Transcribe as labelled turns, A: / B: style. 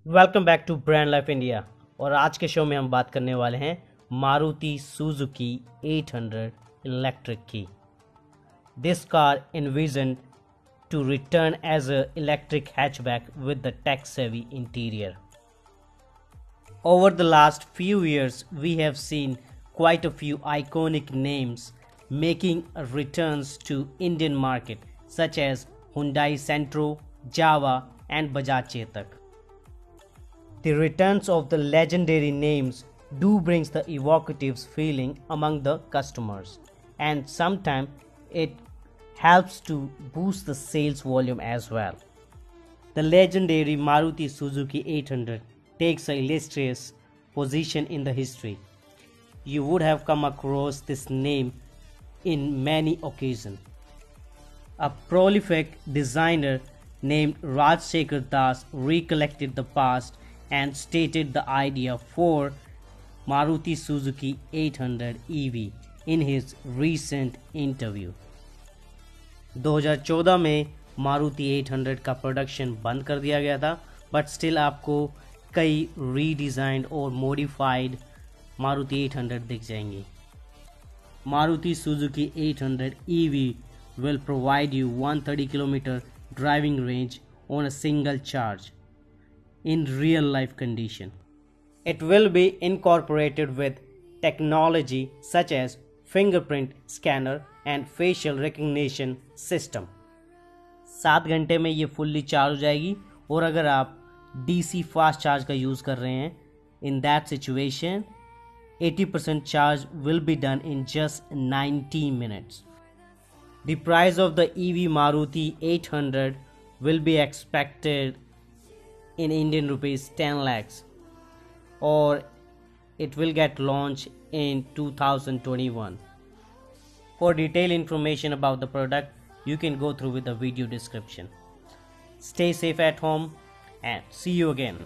A: Welcome back to brand life India. और आज के शो में हम बात करने वाले हैं मारुति सुजुकी 800 इलेक्ट्रिक की। This car envisioned to return as a electric hatchback with the tech-savvy interior. Over the last few years, we have seen quite a few iconic names making returns to Indian market, such as Hyundai Santro, Jawa and Bajaj Chetak. The returns of the legendary names do brings the evocative feeling among the customers, and sometimes it helps to boost the sales volume as well. The legendary Maruti Suzuki 800 takes an illustrious position in the history. You would have come across this name in many occasions. A prolific designer named Rajshekhar Dass recollected the past and stated the idea for Maruti Suzuki 800 EV in his recent interview. 2014 में मारुति 800 का production बंद कर दिया गया था, but still आपको कई रीडिज़ाइंड और मॉडिफाइड मारुति 800 दिख जाएंगी. Maruti Suzuki 800 EV will provide you 130 km driving range on a single charge in real life condition. It will be incorporated with technology such as fingerprint scanner and facial recognition system. 7 घंटे में ये fully charge हो जाएगी. और अगर आप DC fast charge का use कर रहे हैं, in that situation 80% charge will be done in just 90 minutes. The price of the EV Maruti 800 will be expected in Indian rupees 10 lakhs, or it will get launched in 2021. For detailed information about the product, you can go through with the video description. Stay safe at home and see you again.